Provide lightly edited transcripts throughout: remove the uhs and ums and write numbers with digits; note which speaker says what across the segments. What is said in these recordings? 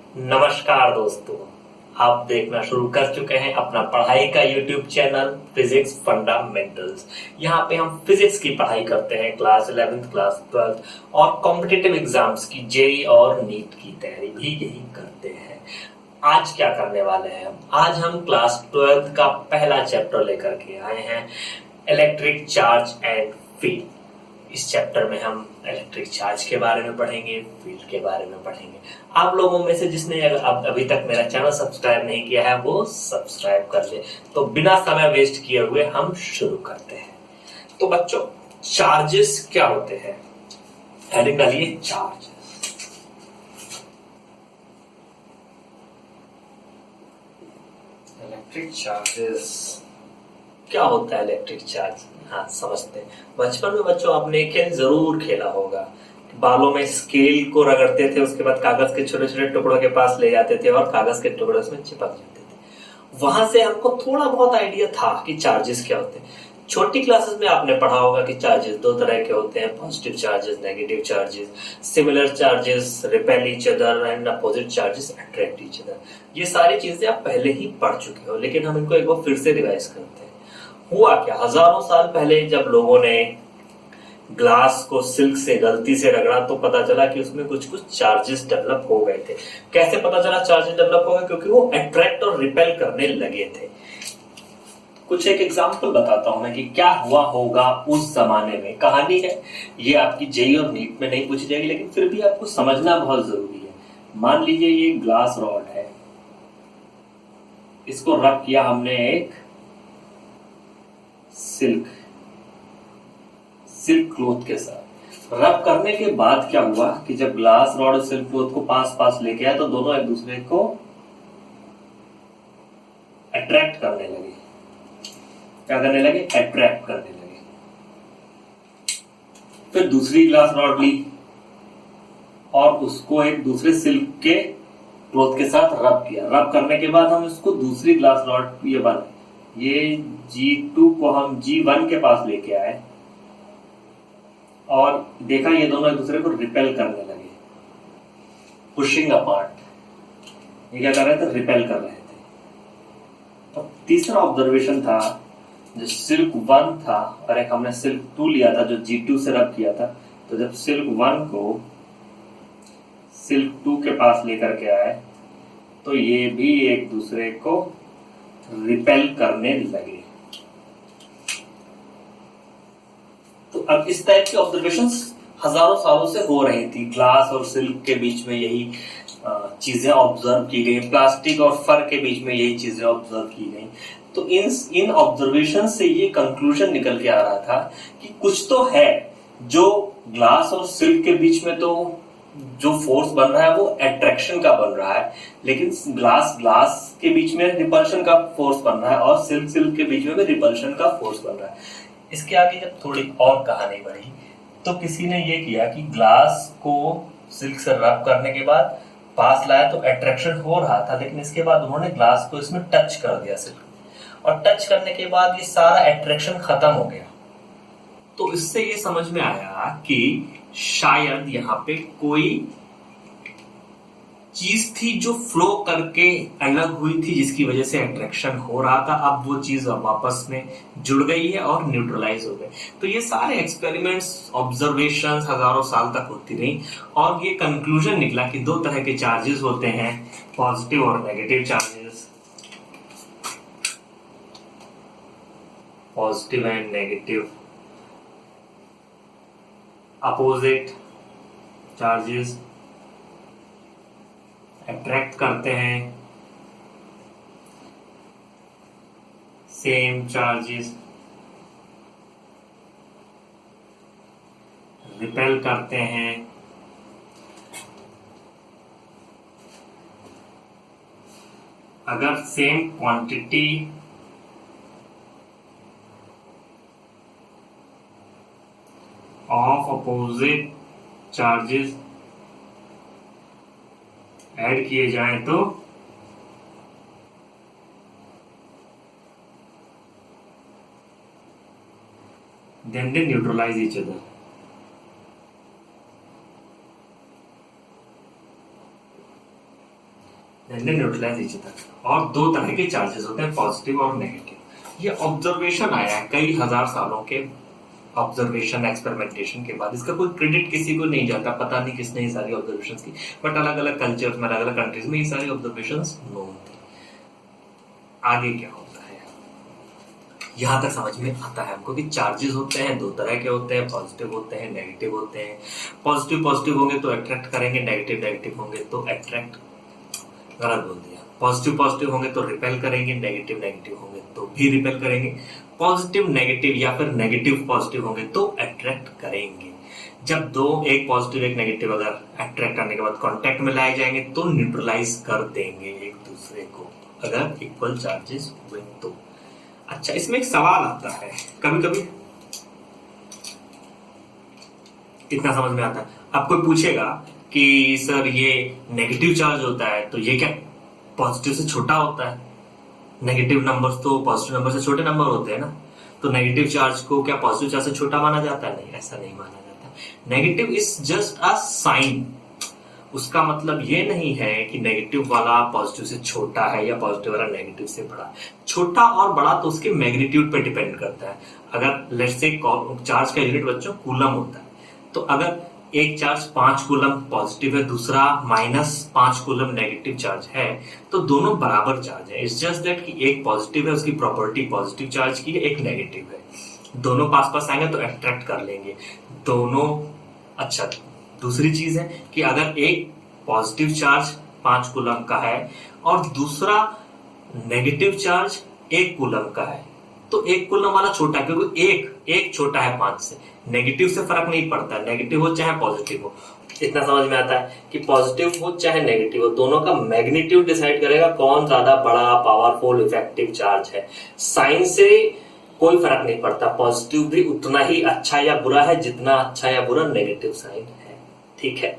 Speaker 1: नमस्कार दोस्तों, आप देखना शुरू कर चुके हैं अपना पढ़ाई का यूट्यूब चैनल फिजिक्स फंडामेंटल्स। यहाँ पे हम फिजिक्स की पढ़ाई करते हैं, क्लास 11th क्लास 12th और कॉम्पिटिटिव एग्जाम्स की जेई और नीट की तैयारी भी यही करते हैं। आज क्या करने वाले हैं आज हम क्लास 12th का पहला चैप्टर लेकर के आए हैं, इलेक्ट्रिक चार्ज एंड फील्ड। इस चैप्टर में हम इलेक्ट्रिक चार्ज के बारे में पढ़ेंगे, फील्ड के बारे में पढ़ेंगे। आप लोगों में से जिसने अभी तक मेरा चैनल सब्सक्राइब नहीं किया है वो सब्सक्राइब कर ले। तो बिना समय वेस्ट किए हुए हम शुरू करते हैं। तो बच्चों, चार्जेस क्या होते हैं? हेडिंग डालिए चार्ज। इलेक्ट्रिक चार्जेस क्या होता है? इलेक्ट्रिक चार्ज हाँ समझते हैं। बचपन में बच्चों आपने खेल जरूर खेला होगा, बालों में स्केल को रगड़ते थे, उसके बाद कागज के छोटे छोटे टुकड़ों के पास ले जाते थे और कागज के टुकड़े उसमें चिपक जाते थे। वहां से हमको थोड़ा बहुत आइडिया था कि चार्जेस क्या होते हैं। छोटी क्लासेस में आपने पढ़ा होगा कि चार्जेस दो तरह के होते हैं, positive charges, negative charges, similar charges repel each other and opposite charges attract each other. ये सारी चीजें आप पहले ही पढ़ चुके हो, लेकिन हम इनको एक बार फिर से रिवाइज करते हैं। हुआ क्या, हजारों साल पहले जब लोगों ने ग्लास को सिल्क से गलती से रगड़ा तो पता चला कि उसमें कुछ कुछ चार्जेस डेवलप हो गए थे। कैसे पता चला चार्जेस डेवलप हो गए? क्योंकि वो अट्रैक्ट और रिपेल करने लगे थे। कुछ एक एग्जांपल बताता हूं मैं कि क्या हुआ होगा उस जमाने में। कहानी है, ये आपकी जेई और नीट में नहीं पूछी जाएगी, लेकिन फिर भी आपको समझना बहुत जरूरी है। मान लीजिए ये ग्लास रॉड है, इसको रब किया हमने एक सिल्क क्लॉथ के साथ। रब करने के बाद क्या हुआ कि जब ग्लास रॉड और सिल्क क्लॉथ को पास पास लेके आया तो दोनों एक दूसरे को अट्रैक्ट करने लगे। क्या करने लगे? अट्रैक्ट करने लगे। फिर दूसरी ग्लास रॉड ली और उसको एक दूसरे सिल्क के क्लॉथ के साथ रब किया। रब करने के बाद हम इसको दूसरी ग्लास रॉड ये G2 को हम G1 के पास लेके आए और देखा ये दोनों एक दूसरे को रिपेल करने लगे, पुशिंग अपार्ट। ये क्या कर रहे थे? रिपेल कर रहे थे। तो तीसरा ऑब्जर्वेशन था, जो सिल्क 1 था और एक हमने सिल्क 2 लिया था जो G2 से रब किया था। तो जब सिल्क 1 को सिल्क 2 के पास लेकर के आए तो ये भी एक दूसरे को रिपेल करने लगे। तो अब इस टाइप की ऑब्जर्वेशंस हजारों सालों से हो रही थी। ग्लास और सिल्क के बीच में यही चीजें ऑब्जर्व की गई, प्लास्टिक और फर के बीच में यही चीजें ऑब्जर्व की गई। तो इन ऑब्जर्वेशन से ये कंक्लूजन निकल के आ रहा था कि कुछ तो है जो ग्लास और सिल्क के बीच में तो जो फोर्स बन रहा है वो अट्रैक्शन का बन रहा है, लेकिन ग्लास के बीच में रिपल्शन का फोर्स बन रहा है और सिल्क के बीच में भी रिपल्शन का फोर्स बन रहा है। इसके आगे जब थोड़ी और कहानी बढ़ी तो किसी ने ये किया कि ग्लास को सिल्क से रब करने के बाद पास लाया तो अट्रैक्शन हो रहा था, लेकिन इसके बाद उन्होंने ग्लास को इसमें टच कर दिया सिल्क, और टच करने के बाद ये सारा अट्रैक्शन खत्म हो गया। तो इससे ये समझ में आया कि शायद यहाँ पे कोई चीज थी जो फ्लो करके अलग हुई थी, जिसकी वजह से अट्रैक्शन हो रहा था। अब वो चीज आपस में जुड़ गई है और न्यूट्रलाइज हो गई। तो ये सारे एक्सपेरिमेंट्स, ऑब्जर्वेशंस हजारों साल तक होती रही और ये कंक्लूजन निकला कि दो तरह के चार्जेस होते हैं, पॉजिटिव और negative charges. Positive and negative opposite charges attract करते हैं, सेम चार्जेस रिपेल करते हैं। अगर same quantity of opposite charges add किए जाएं तो then they neutralize each other. Neutralize each other. और दो तरह के चार्जेस होते हैं, पॉजिटिव और नेगेटिव। ये ऑब्जर्वेशन आया है कई हजार सालों के ऑब्जर्वेशन एक्सपेरिमेंटेशन के बाद। इसका कोई क्रेडिट किसी को नहीं जाता, पता नहीं किसने ये सारी ऑब्जर्वेशन की, बट अलग अलग कल्चर्स में, अलग अलग कंट्रीज में ये सारी ऑब्जर्वेशन नोन थी। आगे क्या होता है, यहां तक समझ में आता है हमको कि चार्जेस होते हैं दो तरह के होते हैं, पॉजिटिव होते हैं, नेगेटिव होते हैं। पॉजिटिव पॉजिटिव होंगे तो अट्रैक्ट करेंगे, नेगेटिव नेगेटिव होंगे तो अट्रैक्ट, गलत बोल दिया, पॉजिटिव पॉजिटिव होंगे तो रिपेल करेंगे, नेगेटिव नेगेटिव होंगे तो भी रिपेल करेंगे। पॉजिटिव नेगेटिव या फिर नेगेटिव पॉजिटिव होंगे तो अट्रैक्ट करेंगे। जब दो, एक पॉजिटिव एक नेगेटिव अगर अट्रैक्ट करने के बाद कांटेक्ट में लाए जाएंगे तो न्यूट्रलाइज कर देंगे एक दूसरे को, अगर इक्वल चार्जेस हुए तो। अच्छा, इसमें एक सवाल आता है कभी कभी, इतना समझ में आता है, आपको पूछेगा कि सर ये नेगेटिव चार्ज होता है तो ये क्या पॉजिटिव से छोटा होता है? नेगेटिव नंबर्स तो पॉजिटिव नंबर से छोटे नंबर होते हैं ना, तो नेगेटिव चार्ज को क्या पॉजिटिव चार्ज से छोटा माना जाता है? नहीं, ऐसा नहीं माना जाता। Negative is just a sign. उसका मतलब ये नहीं है कि नेगेटिव वाला पॉजिटिव से छोटा है या पॉजिटिव वाला नेगेटिव से बड़ा। छोटा और बड़ा तो उसके मैग्नीट्यूड पे डिपेंड करता है। अगर लेट्स से चार्ज का यूनिट बच्चों कूलम होता है, तो अगर एक चार्ज 5 कूलम पॉजिटिव है, दूसरा -5 कूलम नेगेटिव चार्ज है, तो दोनों बराबर चार्ज है। इट्स जस्ट दैट कि एक पॉजिटिव है, उसकी प्रॉपर्टी पॉजिटिव चार्ज की है, एक नेगेटिव है। दोनों पास पास आएंगे तो अट्रैक्ट कर लेंगे दोनों। अच्छा, दूसरी चीज है कि अगर एक पॉजिटिव चार्ज 5 कूलम का है और दूसरा नेगेटिव चार्ज 1 कूलम का है, तो 1 कूलम वाला छोटा है, क्योंकि एक छोटा है 5 से। नेगेटिव से फर्क नहीं पड़ता, नेगेटिव हो चाहे पॉजिटिव हो। इतना समझ में आता है कि पॉजिटिव हो चाहे नेगेटिव हो, दोनों का मैग्नीट्यूड डिसाइड करेगा कौन ज्यादा बड़ा, पावरफुल, इफेक्टिव चार्ज है। साइन से कोई फर्क नहीं पड़ता, पॉजिटिव भी उतना ही अच्छा या बुरा है जितना अच्छा या बुरा नेगेटिव साइन है। ठीक है,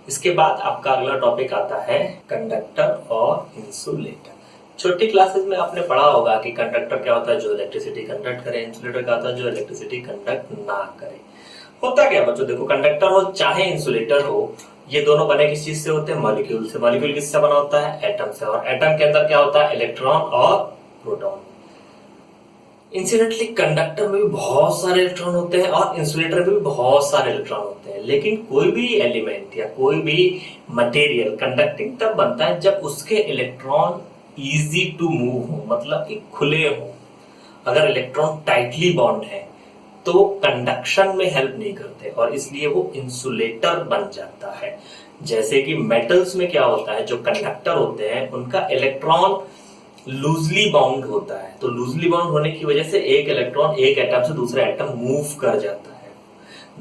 Speaker 1: इसके बाद आपका अगला टॉपिक आता है कंडक्टर और इंसुलेटर। छोटी क्लासेस में आपने पढ़ा होगा कि कंडक्टर क्या होता है, जो इलेक्ट्रिसिटी कंडक्ट करे। इंसुलेटर क्या होता है, जो इलेक्ट्रिसिटी कंडक्ट ना करे। होता क्या बच्चों, देखो, कंडक्टर हो चाहे इंसुलेटर हो, ये दोनों बने किस चीज से होते हैं? मॉलिक्यूल से। मॉलिक्यूल किससे बना होता है? एटम से। और एटम के अंदर क्या होता है? इलेक्ट्रॉन और प्रोटॉन। इंसिडेंटली कंडक्टर में भी बहुत सारे इलेक्ट्रॉन होते हैं और इंसुलेटर में भी बहुत सारे इलेक्ट्रॉन होते हैं, लेकिन कोई भी एलिमेंट या कोई भी मटेरियल कंडक्टिंग तब बनता है जब उसके इलेक्ट्रॉन इजी टू मूव हो, मतलब कि खुले हो। अगर इलेक्ट्रॉन टाइटली बॉन्ड है तो कंडक्शन में हेल्प नहीं करते और इसलिए वो इंसुलेटर बन जाता है। जैसे कि मेटल्स में क्या होता है, जो कंडक्टर होते हैं उनका इलेक्ट्रॉन लूजली बाउंड होता है, तो लूजली बाउंड होने की वजह से एक इलेक्ट्रॉन एक एटम से दूसरे एटम मूव कर जाता है।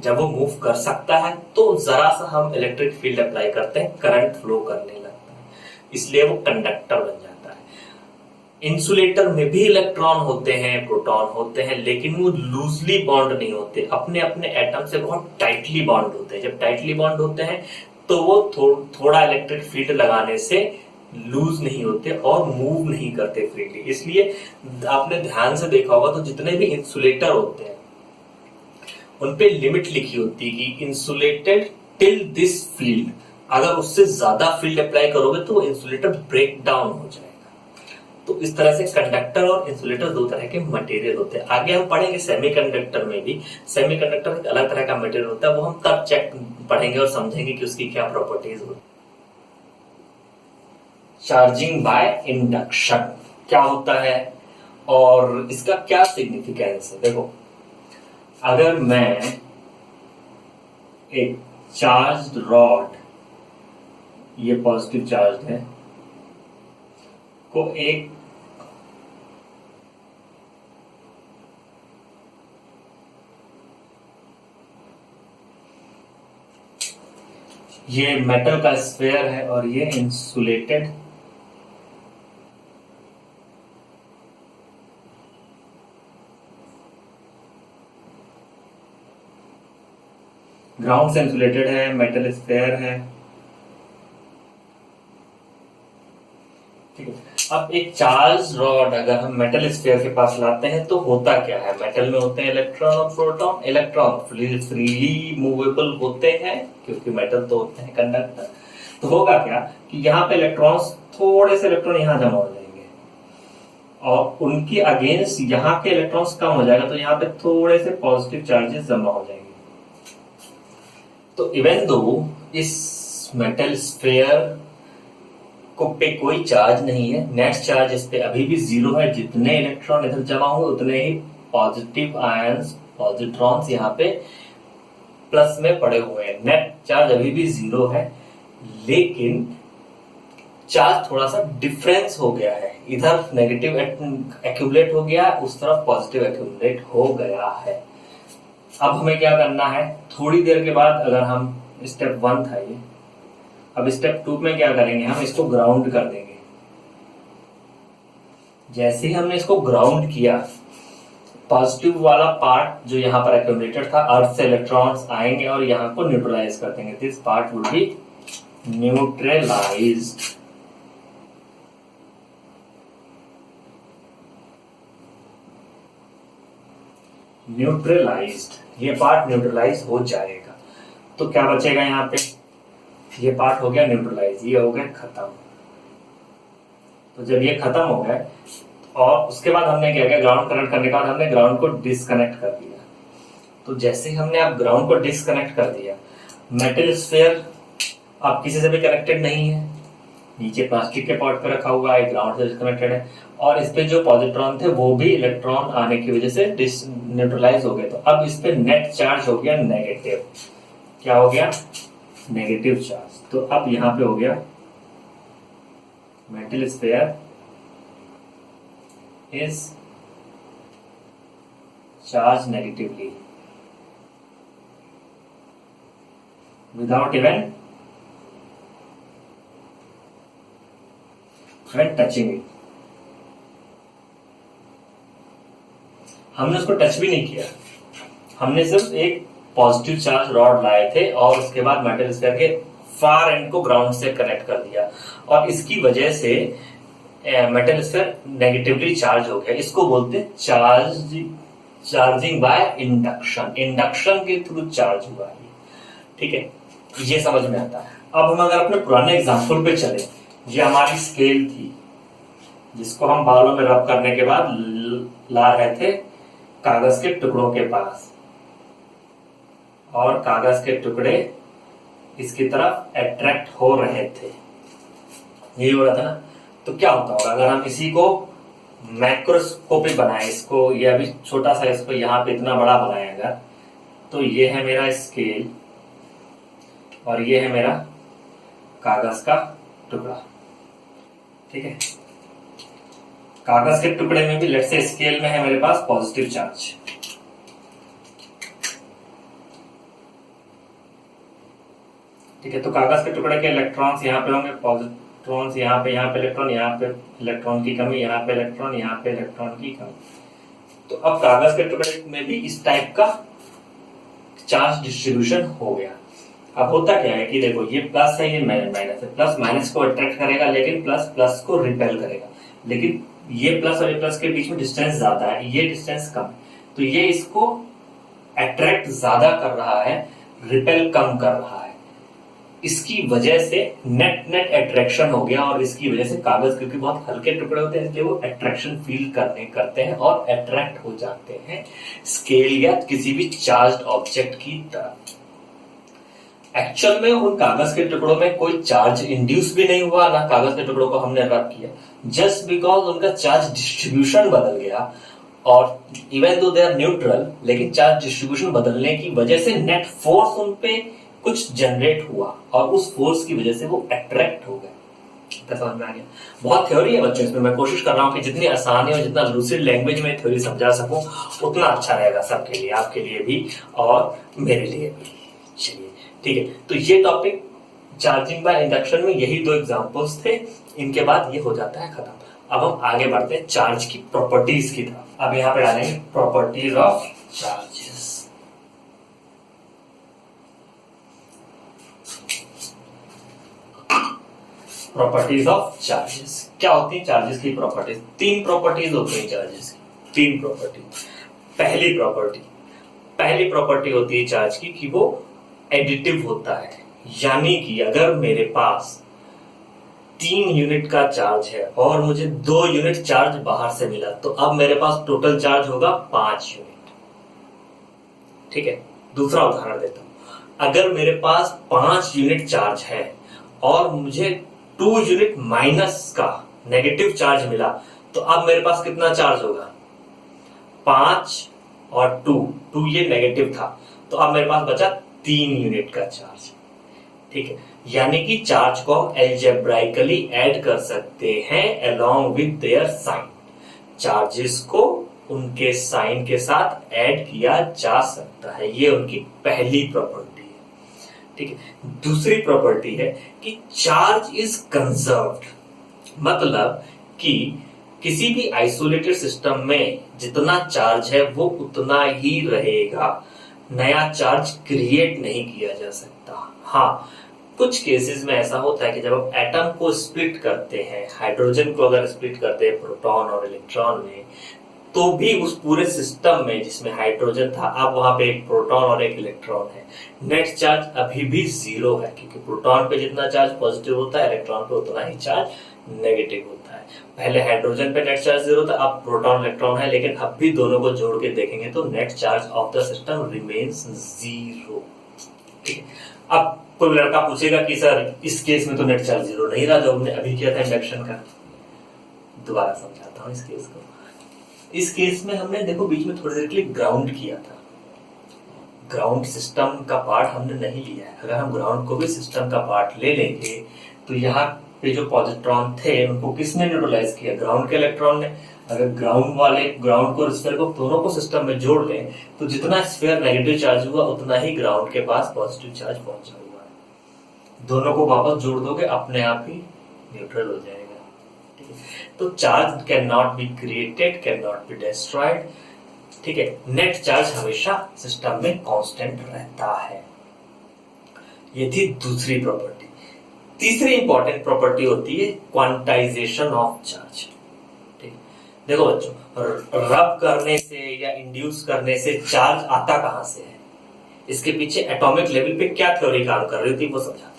Speaker 1: जब वो मूव कर सकता है तो जरा सा हम इलेक्ट्रिक फील्ड अप्लाई करते हैं, करंट फ्लो करने लगता है, इसलिए वो कंडक्टर बन जाता है। इंसुलेटर में भी इलेक्ट्रॉन होते हैं, प्रोटॉन होते हैं, लेकिन वो लूजली बॉन्ड नहीं होते, अपने अपने एटम से बहुत टाइटली बॉन्ड होते हैं। जब टाइटली बॉन्ड होते हैं तो वो थोड़ा इलेक्ट्रिक फील्ड लगाने से लूज नहीं होते और मूव नहीं करते फ्रीली। इसलिए आपने ध्यान से देखा होगा तो जितने भी इंसुलेटर होते हैं उनपे लिमिट लिखी होती है कि इंसुलेटेड टिल दिस फील्ड। अगर उससे ज्यादा फील्ड अप्लाई करोगे तो वो इंसुलेटर ब्रेक डाउन हो जाएगा। तो इस तरह से कंडक्टर और इंसुलेटर दो तरह के मटेरियल होते हैं। आगे हम पढ़ेंगे सेमीकंडक्टर में भी। सेमीकंडक्टर एक अलग तरह का मटेरियल होता है, वो हम तब पढ़ेंगे और समझेंगे कि उसकी क्या प्रॉपर्टीज होती है। चार्जिंग बाय इंडक्शन क्या होता है और इसका क्या सिग्निफिकेंस है? देखो, अगर मैं एक चार्ज्ड रॉड, ये पॉजिटिव चार्ज है, को एक ये मेटल का स्फीयर है और ये इंसुलेटेड ग्राउंड से इंसुलेटेड है, मेटल स्फीयर है। ठीक है, अब एक चार्ज रॉड अगर हम मेटल स्फीयर के पास लाते हैं तो होता क्या है? मेटल में होते हैं इलेक्ट्रॉन और प्रोटॉन। इलेक्ट्रॉन फ्रीली मूवेबल होते हैं क्योंकि मेटल तो होते हैं कंडक्टर। तो होगा क्या कि यहाँ पे इलेक्ट्रॉन्स थोड़े से इलेक्ट्रॉन यहाँ जमा हो जाएंगे और उनकी अगेंस्ट यहाँ के इलेक्ट्रॉन्स कम हो जाएगा, तो यहाँ पे थोड़े से पॉजिटिव चार्जेस जमा हो जाएंगे। तो इवन दो इस मेटल स्फेयर को पे कोई चार्ज नहीं है, नेट चार्ज इस पे अभी भी जीरो है। जितने इलेक्ट्रॉन इधर जमा हुए उतने ही पॉजिटिव आयंस, पॉजिट्रॉन्स यहाँ पे प्लस में पड़े हुए हैं। नेट चार्ज अभी भी जीरो है, लेकिन चार्ज थोड़ा सा डिफरेंस हो गया है। इधर नेगेटिव एक्यूमुलेट हो गया, उस तरफ पॉजिटिव एक्यूमुलेट हो गया है। अब हमें क्या करना है, थोड़ी देर के बाद अगर हम स्टेप 1 था ये, अब स्टेप 2 में क्या करेंगे, हम इसको ग्राउंड कर देंगे। जैसे ही हमने इसको ग्राउंड किया, पॉजिटिव वाला पार्ट जो यहाँ पर एक्यूमुलेटेड था, अर्थ से इलेक्ट्रॉन्स आएंगे और यहाँ को न्यूट्रलाइज कर देंगे। This part would be neutralised. Neutralised, ये पार्ट न्यूट्रलाइज हो जाएगा। तो क्या बचेगा यहाँ पे, ये पार्ट हो गया न्यूट्रलाइज, ये हो गया खत्म। तो जब ये खत्म हो गया और उसके बाद हमने क्या किया, ग्राउंड कनेक्ट करने के बाद हमने ग्राउंड को डिस्कनेक्ट कर दिया। तो जैसे हमने अब ग्राउंड को डिस्कनेक्ट कर दिया, मेटल स्फीयर अब किसी से भी कनेक्टेड नहीं है, नीचे प्लास्टिक के पॉट पे रखा हुआ है, ग्राउंड से डिस्कनेक्टेड है, और इस पे जो पॉजिट्रॉन थे वो भी इलेक्ट्रॉन आने की वजह से न्यूट्रलाइज हो गए। तो अब इस पे नेट चार्ज हो गया नेगेटिव। क्या हो गया, नेगेटिव चार्ज। तो अब यहां पे हो गया metal sphere is charge negatively without even touching it. हमने उसको टच भी नहीं किया, हमने सिर्फ एक पॉजिटिव चार्ज रॉड लाए थे और उसके बाद मेटल स्फीयर के फार एंड को ग्राउंड से कनेक्ट कर दिया, और इसकी वजह से मेटल स्फीयर नेगेटिवली चार्ज हो गया। इसको बोलते हैं चार्जिंग बाय इंडक्शन। इंडक्शन के थ्रू चार्ज हुआ है, ठीक है, ये समझ में आता है। अब हम अगर अपने पुराने एग्जाम्पल पे चले, ये हमारी स्केल थी जिसको हम बालों में रब करने के बाद ला रहे थे कागज के टुकड़ों के पास, और कागज के टुकड़े इसकी तरफ अट्रैक्ट हो रहे थे, यही हो रहा था ना। तो क्या होता होगा अगर हम इसी को मैक्रोस्कोपिक बनाए, इसको ये अभी छोटा सा, इसको यहाँ पे इतना बड़ा बनाएगा, तो ये है मेरा स्केल और ये है मेरा कागज का टुकड़ा, ठीक है। कागज के टुकड़े में भी लेट्स से स्केल में है मेरे पास पॉजिटिव चार्ज, ठीक है। तो कागज के टुकड़े के इलेक्ट्रॉन्स यहाँ पे होंगे, पॉजिट्रॉन्स यहाँ पे इलेक्ट्रॉन, यहाँ पे इलेक्ट्रॉन की कमी, यहाँ पे इलेक्ट्रॉन, यहाँ पे इलेक्ट्रॉन की कमी। तो अब कागज के टुकड़े में भी इस टाइप का चार्ज डिस्ट्रीब्यूशन हो गया। अब होता क्या है कि देखो, ये प्लस है, ये माइनस है, प्लस माइनस को अट्रैक्ट करेगा लेकिन प्लस प्लस को रिपेल करेगा, लेकिन ये प्लस और ये प्लस के बीच में डिस्टेंस ज्यादा है, ये डिस्टेंस कम, तो ये इसको अट्रैक्ट ज्यादा कर रहा है, रिपेल कम कर रहा है। इसकी वजह से नेट अट्रैक्शन हो गया, और इसकी वजह से कागज, क्योंकि बहुत हल्के टुकड़े होते हैं, इसलिए वो अट्रैक्शन फील करते हैं और अट्रैक्ट हो जाते हैं स्केल या किसी भी चार्ज्ड ऑब्जेक्ट की तरफ। एक्चुअल में उन कागज के टुकड़ों में कोई चार्ज इंड्यूस भी नहीं हुआ, ना कागज के टुकड़ों को हमने रब किया, जस्ट बिकॉज उनका चार्ज डिस्ट्रीब्यूशन बदल गया। और even though they are neutral, लेकिन चार्ज डिस्ट्रीब्यूशन बदलने की वजह से नेट फोर्स उन पे कुछ जनरेट हुआ, और उस फोर्स की वजह से वो अट्रैक्ट हो गए। समझ में आ गया? बहुत थ्योरी है बच्चों इसमें, मैं कोशिश कर रहा हूँ कि जितनी आसानी और जितना लूसिड लैंग्वेज में थ्योरी समझा सकूं उतना अच्छा रहेगा सबके लिए, आपके लिए भी और मेरे लिए भी। चलिए ठीक है, तो ये टॉपिक चार्जिंग बाय इंडक्शन में यही 2 एग्जांपल्स थे, इनके बाद ये हो जाता है खत्म। अब हम आगे बढ़ते हैं चार्ज की प्रॉपर्टीज की तरफ। अब यहां पे डालेंगे properties of charges. Properties of charges क्या होती है? चार्जेस की प्रॉपर्टीज 3 प्रॉपर्टीज होती है चार्जेस की, 3 प्रॉपर्टी। पहली प्रॉपर्टी होती है चार्ज की कि वो एडिटिव होता है, यानी कि अगर मेरे पास 3 यूनिट का चार्ज है और मुझे 2 यूनिट चार्ज बाहर से मिला, तो अब मेरे पास टोटल चार्ज होगा 5 यूनिट। ठीक है, दूसरा उदाहरण देता हूं। अगर मेरे पास 5 यूनिट चार्ज है और मुझे 2 यूनिट माइनस का नेगेटिव चार्ज मिला, तो अब मेरे पास कितना चार्ज होगा? 5 और 2 ये नेगेटिव था, तो अब मेरे पास बचा 3 यूनिट का चार्ज। ठीक है, यानी कि चार्ज को हम एल्जेब्राइकली ऐड कर सकते हैं along with their sign. Charges को उनके साइन के साथ ऐड किया जा सकता है, ये उनकी पहली प्रॉपर्टी है। ठीक है, दूसरी प्रॉपर्टी है कि चार्ज इज कंजर्व्ड, मतलब कि किसी भी आइसोलेटेड सिस्टम में जितना चार्ज है वो उतना ही रहेगा, नया चार्ज क्रिएट नहीं किया जा सकता। हाँ, कुछ केसेस में ऐसा होता है कि जब हम एटम को स्प्लिट करते हैं, हाइड्रोजन को अगर स्प्लिट करते हैं प्रोटॉन और इलेक्ट्रॉन में, तो भी उस पूरे सिस्टम में जिसमें हाइड्रोजन था, अब वहां पे एक प्रोटॉन और एक इलेक्ट्रॉन है, नेट चार्ज अभी भी 0 है, क्योंकि प्रोटॉन पे जितना चार्ज पॉजिटिव होता है, इलेक्ट्रॉन पे उतना ही चार्ज नेगेटिव होता है। पहले हाइड्रोजन पे नेट चार्ज 0 था, अब प्रोटॉन इलेक्ट्रॉन है, लेकिन अब भी दोनों को जोड़ के देखेंगे तो net charge of the system remains 0। ठीक है, अब कोई लड़का पूछेगा कि सर इस केस में तो नेट चार्ज 0 नहीं रहा जो हमने अभी किया था इंडक्शन का। दोबारा समझाता हूं इस केस को। इस केस में हमने देखो बीच में थोड़ी देर के लिए ग्राउंड किया था, ग्राउंड सिस्टम का पार्ट हमने नहीं लिया है। अगर हम ग्राउंड को भी सिस्टम का पार्ट ले लेंगे तो यहाँ पे जो पॉजिट्रॉन थे उनको किसने न्यूट्रलाइज किया? ग्राउंड के इलेक्ट्रॉन ने। अगर ग्राउंड को स्फीयर को दोनों को सिस्टम में जोड़ लें तो जितना स्फीयर नेगेटिव चार्ज हुआ उतना ही ग्राउंड के पास पॉजिटिव चार्ज पहुंचा हुआ है। दोनों को वापस जोड़ दोगे अपने आप ही न्यूट्रल हो जाएगा। तो charge can not be created, can not be destroyed. ठीक है, नेट चार्ज हमेशा सिस्टम में कांस्टेंट रहता है। ये थी दूसरी प्रॉपर्टी। तीसरी इंपॉर्टेंट प्रॉपर्टी होती है क्वांटाइजेशन ऑफ चार्ज। ठीक, देखो बच्चों, रब करने से या इंड्यूस करने से चार्ज आता कहां से है? इसके पीछे एटॉमिक लेवल पे क्या थ्योरी काम कर रही थी वो समझाता हूं।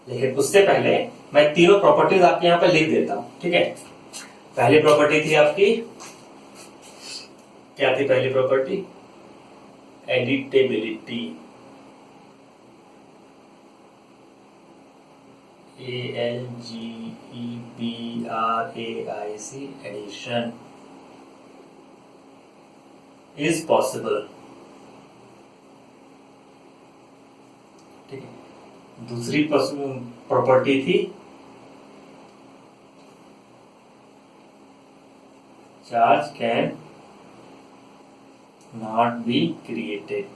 Speaker 1: लेकिन उससे पहले मैं तीनों प्रॉपर्टीज आपके यहां पे लिख देता हूं। ठीक है, पहली प्रॉपर्टी थी आपकी, क्या थी पहली प्रॉपर्टी? एडिटेबिलिटी। ALGEBRAIC, addition is possible. ठीक है, दूसरी प्रॉपर्टी थी charge can not be created,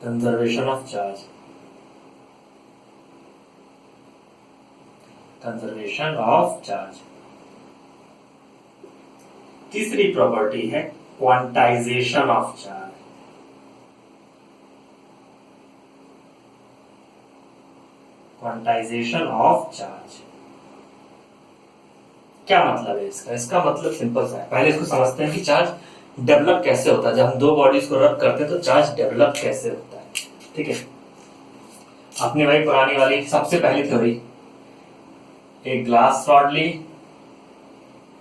Speaker 1: conservation of charge, conservation of charge. तीसरी प्रॉपर्टी है quantization of charge, quantization of charge. क्या मतलब है इसका? इसका मतलब सिंपल सा है। पहले इसको समझते हैं कि चार्ज डेवलप कैसे होता है। जब हम दो बॉडीज को रब करते हैं तो चार्ज डेवलप कैसे होता है। ठीक है, अपनी भाई पुरानी वाली सबसे पहली थ्योरी, एक ग्लास रॉड ली,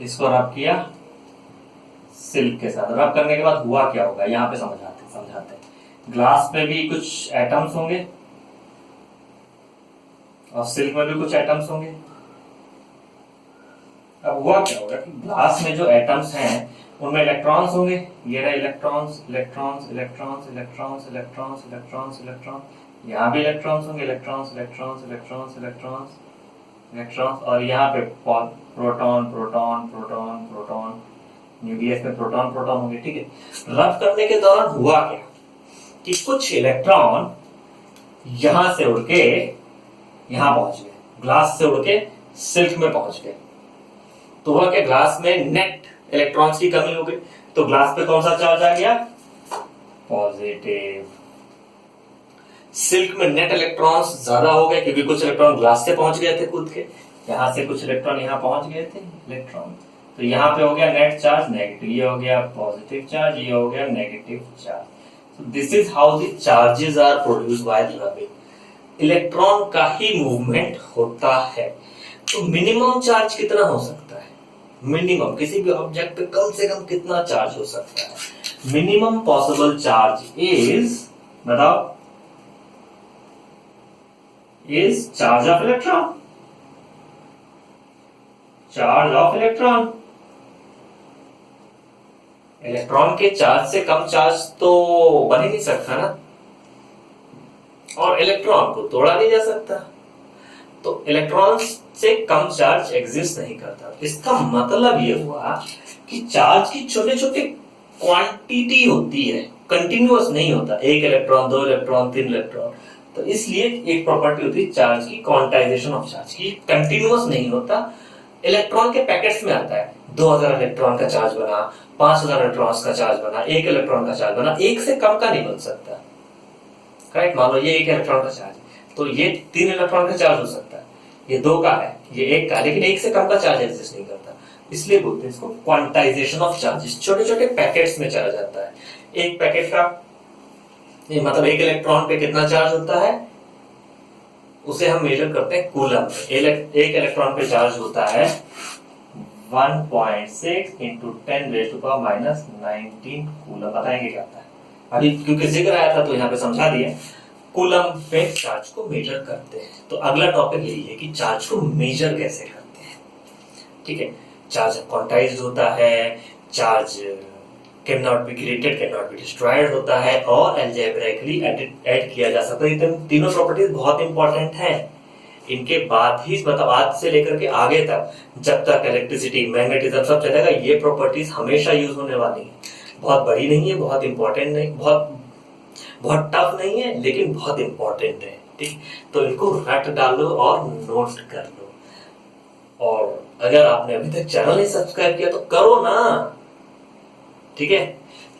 Speaker 1: इसको रब किया सिल्क के साथ। रब करने के बाद हुआ क्या होगा यहां पे समझाते हैं। ग्लास में भी कुछ एटम्स होंगे और सिल्क में भी कुछ एटम्स होंगे। अब हुआ क्या होगा कि ग्लास में जो एटम्स हैं उनमें इलेक्ट्रॉन्स होंगे। ये रहे electrons, electrons, electrons, electrons, electrons, electrons, electron. यहाँ भी इलेक्ट्रॉन्स होंगे, electrons, electrons, electrons, electrons, electrons. और यहाँ पे proton, proton, proton, proton, nucleus में प्रोटॉन, प्रोटॉन होंगे। ठीक है, रब करने के दौरान हुआ क्या कि कुछ इलेक्ट्रॉन यहां से उड़ के यहां पहुंच गए, ग्लास से उड़ के सिल्क में पहुंच गए। तो हुआ क्या, ग्लास में नेट इलेक्ट्रॉन्स की कमी हो गई, तो ग्लास पे कौन सा चार्ज आ गया? पॉजिटिव। सिल्क में नेट इलेक्ट्रॉन्स ज्यादा हो गए क्योंकि कुछ इलेक्ट्रॉन ग्लास से पहुंच गए थे कूद के, यहां से कुछ इलेक्ट्रॉन यहां पहुंच गए थे इलेक्ट्रॉन, तो यहां पे हो गया नेट चार्ज नेगेटिव, ये हो गया पॉजिटिव चार्ज, ये हो गया negative charge. This is how the charges are produce while rubbing. Electron का ही मूवमेंट होता है। तो मिनिमम चार्ज कितना हो सकता है? मिनिमम किसी भी ऑब्जेक्ट पे कम से कम कितना चार्ज हो सकता है? मिनिमम पॉसिबल चार्ज इज, बताओ, is charge of electron. Charge of electron, electron के चार्ज से कम चार्ज तो बन ही नहीं सकता ना, और इलेक्ट्रॉन को तोड़ा नहीं जा सकता, तो इलेक्ट्रॉन से कम चार्ज एग्जिस्ट नहीं करता। इसका मतलब ये हुआ कि चार्ज की छोटे छोटे क्वांटिटी होती है, कंटिन्यूअस नहीं होता, एक इलेक्ट्रॉन, दो इलेक्ट्रॉन, तीन इलेक्ट्रॉन। तो इसलिए एक प्रॉपर्टी होती है चार्ज की, क्वांटाइजेशन ऑफ चार्ज की, कंटिन्यूअस नहीं होता, इलेक्ट्रॉन के पैकेट्स में आता है। 2000 इलेक्ट्रॉन का चार्ज बना, 5000 इलेक्ट्रॉन का चार्ज बना, 1 इलेक्ट्रॉन का चार्ज बना, एक से कम का नहीं बन सकता। करेक्ट? मान लो ये 1 इलेक्ट्रॉन का चार्ज है, तो ये 3 इलेक्ट्रॉन का चार्ज हो सकता है, ये 2 का है, ये 1 का, लेकिन 1 से कम का चार्ज एग्जिस्ट नहीं करता। इसलिए बोलते हैं इसको क्वांटाइजेशन ऑफ चार्जेस। छोटे छोटे पैकेट्स में चला जाता है। एक पैकेट का मतलब 1 इलेक्ट्रॉन पे कितना चार्ज होता है, उसे हम मेजर करते हैं कूलम में। 1 इलेक्ट्रॉन पे चार्ज होता है 1.6 इंटू 10⁻⁻19 कूलम। बताएंगे क्या होता है? अभी क्योंकि जिक्र आया था तो यहाँ पे समझा दिया। कूलम पे चार्ज को मेजर करते हैं। तो अगला टॉपिक यही है कि चार्ज को मेजर कैसे करते हैं। ठीक है, चार्ज क्वांटाइज्ड होता है, charge can not be created, can not be destroyed होता है, और अलजेब्राइकली ऐड किया जा सकता है। ये तीनों प्रॉपर्टीज बहुत इंपॉर्टेंट है। इनके बाद ही मतलब आज से लेकर के आगे तक, जब तक इलेक्ट्रिसिटी, मैग्नेटिज्म सब चलेगा, ये प्रॉपर्टीज हमेशा यूज होने वाली है। बहुत बड़ी नहीं है, बहुत इंपॉर्टेंट नहीं, बहुत टफ नहीं है, लेकिन बहुत इंपॉर्टेंट है। ठीक, तो इनको रट डालो और नोट कर लो। और अगर आपने अभी तक चैनल नहीं सब्सक्राइब किया तो करो ना। ठीक है,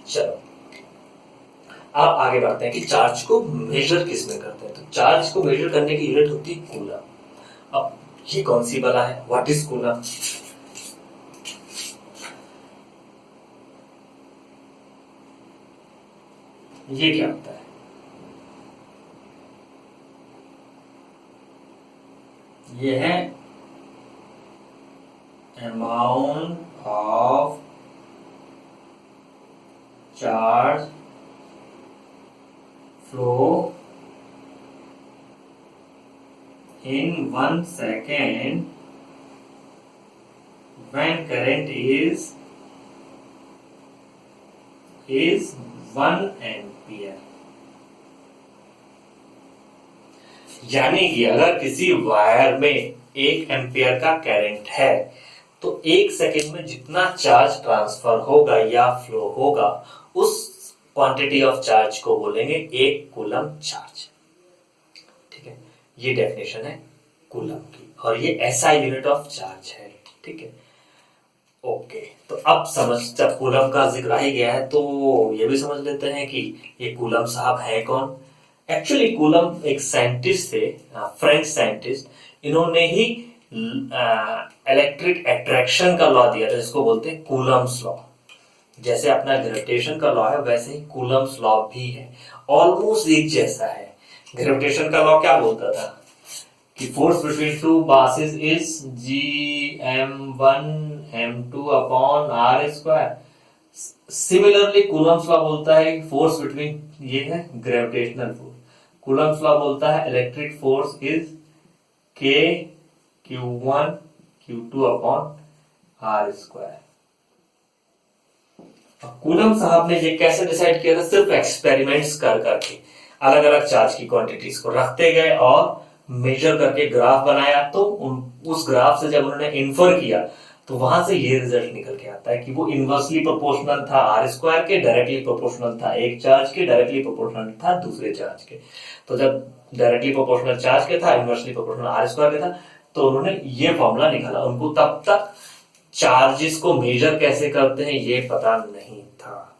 Speaker 1: चलो अब आगे बढ़ते हैं कि चार्ज को मेजर किस में करते हैं। तो चार्ज को मेजर करने की यूनिट होती है कूलम। अब ये कौन सी वाला है? What is coulomb? ये क्या होता है? ये है amount of charge flow in 1 second when current is 1 ampere। यानी कि अगर किसी वायर में 1 एम्पियर का करंट है तो 1 सेकेंड में जितना चार्ज ट्रांसफर होगा या फ्लो होगा, उस क्वांटिटी ऑफ चार्ज को बोलेंगे 1 कूलम चार्ज। ठीक है, ये डेफिनेशन है कूलम की, और ये एसआई यूनिट ऑफ चार्ज है। ठीक है, ओके। तो अब जब कूलम का जिक्र आ ही गया है तो ये भी समझ लेते हैं कि ये कूलम साहब है कौन। एक्चुअली कूलम एक साइंटिस्ट थे, फ्रेंच साइंटिस्ट। इन्होंने ही इलेक्ट्रिक अट्रैक्शन का लॉ दिया था, जिसको बोलते हैं कूलम्स लॉ। जैसे अपना ग्रेविटेशन का लॉ है, वैसे ही कूलम्स लॉ भी है, ऑलमोस्ट एक जैसा है। ग्रेविटेशन का लॉ क्या बोलता था कि force between to masses is Gm1m2 upon r²। Similarly Coulomb's law बोलता है कि फोर्स बिटवीन, ये है ग्रेविटेशनल फोर्स, कूलम्स लॉ बोलता है electric force is K Q1 Q2 upon r²। Coulomb साहब ने ये कैसे डिसाइड किया था? सिर्फ एक्सपेरिमेंट्स कर करके अलग अलग चार्ज की क्वांटिटीज को रखते गए और मेजर करके ग्राफ बनाया। तो उस ग्राफ से जब उन्होंने इन्फर किया तो वहां से ये रिजल्ट निकल के आता है कि वो इनवर्सली प्रोपोर्शनल था r² के, डायरेक्टली प्रोपोर्शनल था एक चार्ज के, डायरेक्टली प्रोपोर्शनल था दूसरे चार्ज के। तो जब डायरेक्टली प्रोपोर्शनल चार्ज के था, इनवर्सली प्रोपोर्शनल r² के था, तो उन्होंने ये फॉर्मूला निकाला। उनको तब तक चार्जेस को मेजर कैसे करते हैं ये पता नहीं था,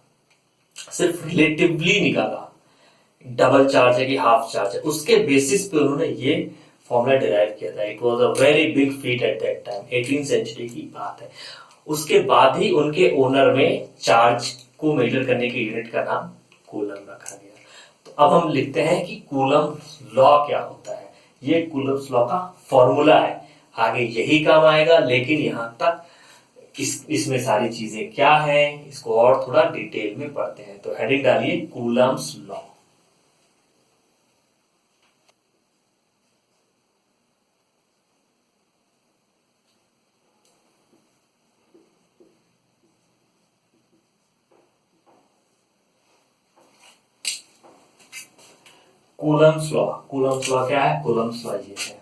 Speaker 1: सिर्फ रिलेटिवली निकाला, डबल चार्ज है कि हाफ चार्ज है, उसके बेसिस पे उन्होंने ये फॉर्मूला डिराइव किया था। It was a very big feat at that time, 18th century की बात है। उसके बाद ही उनके ओनर में चार्ज को मेजर करने की यूनिट का नाम कूलम रखा गया। तो अब हम लिखते हैं कि कूलम लॉ क्या होता है। ये कूलम लॉ का फॉर्मूला है, आगे यही काम आएगा, लेकिन यहां तक इसमें सारी चीजें क्या हैं इसको और थोड़ा डिटेल में पढ़ते हैं। तो हेडिंग डालिए Coulomb's law. Coulomb's law, Coulomb's law क्या है? कूलम्स लॉ ये है,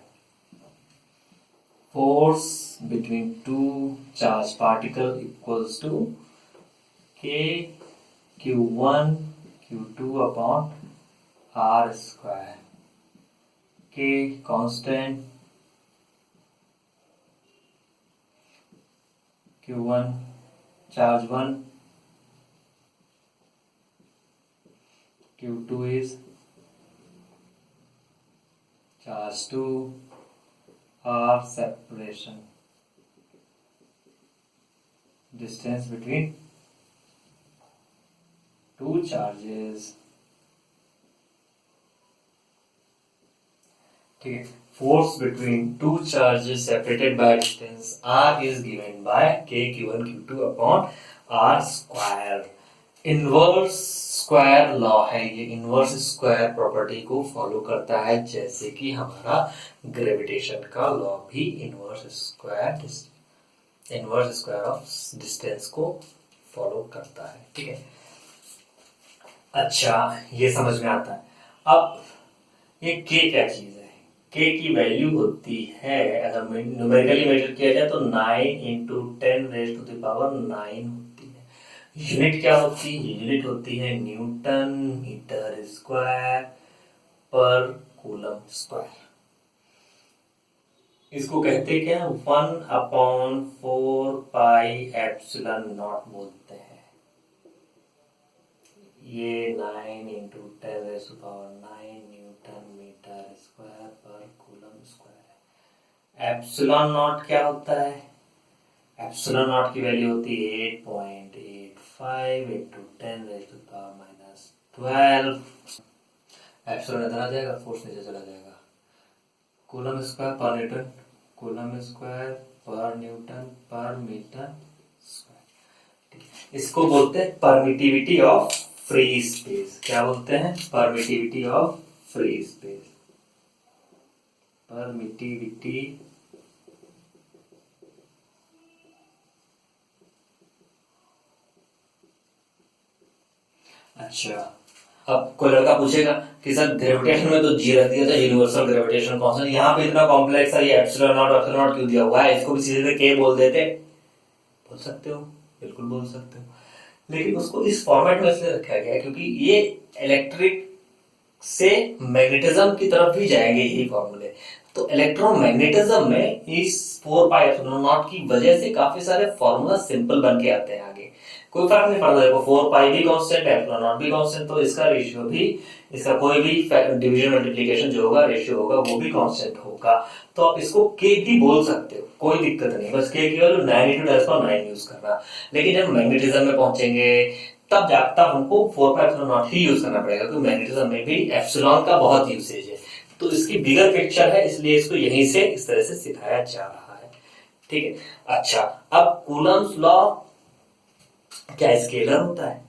Speaker 1: force between two charge particle equals to k q1 q2 upon r square. k constant, q1 charge 1, q2 is charge 2, r separation, distance between two charges। ठीक है, force between two charges separated by distance r is given by k q1 q2 upon r square। Inverse square law है ये, inverse square property को follow करता है, जैसे कि हमारा ग्रेविटेशन का लॉ भी इनवर्स स्क्वायर ऑफ डिस्टेंस को फॉलो करता है। ठीक है, अच्छा ये समझ में आता है। अब ये k क्या चीज है? k की वैल्यू होती है, अगर न्यूमेरिकली मेजर किया जाए तो 9 into 10 raise to the power 9 होती है। यूनिट क्या होती है? यूनिट होती है न्यूटन मीटर स्क्वायर पर कूलम स्क्वायर। इसको कहते क्या? 1/4 पाई एप्सिलॉन नॉट बोलते हैं। ये 9 into 10 raise to power 9 newton metre square पर कूलम स्क्वायर है। एप्सिलॉन नॉट क्या होता है? एप्सिलॉन नॉट की वैल्यू होती है 8.85 into 10 raise to power -12। Epsilon इधर आ जाएगा, फोर्स नीचे चला जाएगा। कूलम स्क्वायर पर न्यूटन, कूलम स्क्वायर पर न्यूटन पर मीटर स्क्वायर। इसको बोलते हैं परमिटिविटी ऑफ फ्री स्पेस। क्या बोलते हैं? Permittivity of free space. Permittivity अच्छा, अब कोई लड़का पूछेगा कि सर ग्रेविटेशन में तो जी रख दिया था, यूनिवर्सल ग्रेविटेशन कांस्टेंट, यहाँ पे इतना कॉम्प्लेक्स है ये एप्सिलॉन नॉट क्यों दिया हुआ है? इसको भी सीधे के बोल देते। बोल सकते हो, बिल्कुल बोल सकते हो, लेकिन उसको इस फॉर्मेट में इसलिए रखा गया है क्योंकि ये इलेक्ट्रिक से मैग्नेटिज्म की तरफ भी जाएंगे यही फॉर्मूले। तो इलेक्ट्रोमैग्नेटिज्म में इस 4 पाई एप्सिलॉन नॉट की वजह से काफी सारे फॉर्मूला सिंपल बन के आते हैं आगे। कोई फर्क नहीं पड़ता, देखो 4 पाई भी कांस्टेंट है, एप्सिलॉन नॉट भी कांस्टेंट, तो इसका रेशियो भी, इसका कोई भी डिवीजन मल्टीप्लिकेशन जो होगा, रेशियो होगा, वो भी कांस्टेंट होगा। तो आप इसको के भी बोल सकते हो, कोई दिक्कत नहीं, बस के की वैल्यू 9 × 10⁹ यूज करना। लेकिन जब मैग्नेटिज्म में पहुंचेंगे तब हमको 4 pi epsilon not he use करना पड़ेगा, क्योंकि मैग्नेटिज्म में भी एप्सिलॉन का बहुत यूसेज है। तो इसकी बिगर पिक्चर है, इसलिए इसको यहीं से इस तरह से सिखाया जा रहा है। ठीक है, अच्छा अब कूलम्स लॉ क्या स्केलर होता है?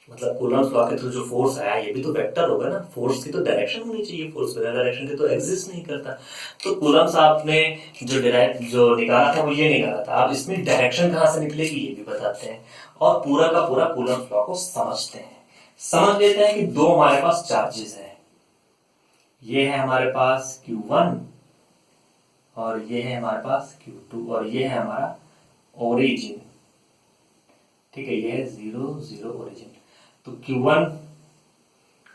Speaker 1: मतलब कूलम्स लॉ के थ्रू जो फोर्स आया ये भी तो वेक्टर होगा ना, फोर्स की तो डायरेक्शन होनी चाहिए, फोर्स बिना डायरेक्शन के तो एग्जिस्ट नहीं करता। तो कूलम्स आपने जो निकाला था वो ये निकाला था, अब इसमें डायरेक्शन कहां से निकलेगी ये भी बताते हैं, और पूरा का पूरा कूलम्स लॉ को समझते हैं। समझ लेते हैं कि दो हमारे पास चार्जेस है, ये है हमारे पास Q1 और ये है हमारे पास Q2 और ये है हमारा ओरिजिन। ठीक है, ये है 0 0 ओरिजिन। तो Q1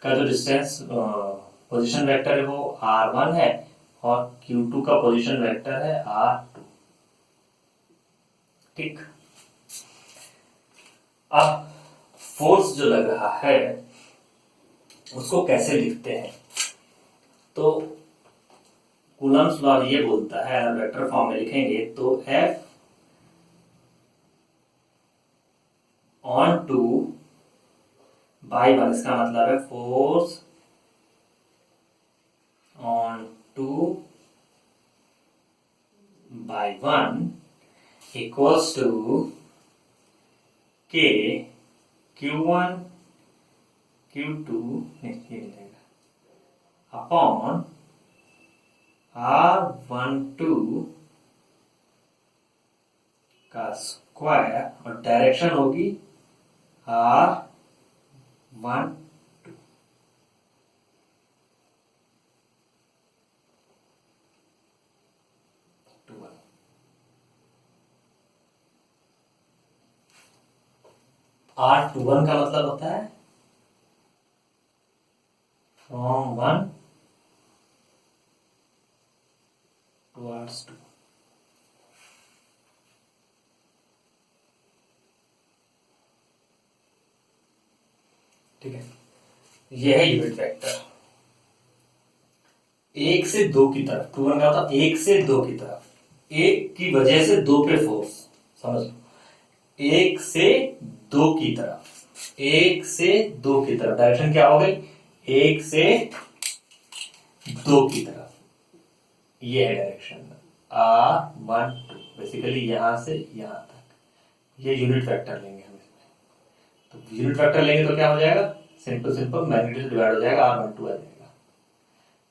Speaker 1: का जो डिस्टेंस पोजीशन वेक्टर है वो R1 है और Q2 का पोजीशन वेक्टर है R2। ठीक, अब फोर्स जो लग रहा है उसको कैसे लिखते हैं? तो कूलम्स लॉ ये बोलता है, अगर वेक्टर फॉर्म में लिखेंगे तो F on two by one, इसका मतलब है force on two by one equals to k Q1 Q2 नहीं ये मिलेगा अपॉन R12 का स्क्वायर और डायरेक्शन होगी R12। R21 का मतलब होता है फ्रॉम वन टुवर्ड्स टू। ठीक है, यह है यूनिट वेक्टर। एक से दो की तरफ, टू वन का मतलब एक से दो की तरफ, एक की वजह से दो पे फोर्स, समझ लो, एक से दो की तरफ, एक से दो की तरफ डायरेक्शन क्या हो गई, एक से दो की तरफ, ये है डायरेक्शन R12, बेसिकली यहां से यहां तक। ये यूनिट वेक्टर लेंगे हम इसमें, तो यूनिट वेक्टर लेंगे तो क्या हो जाएगा, सिंपल सिंपल मैग्नीट्यूड से डिवाइड हो जाएगा, R12 आ जाएगा।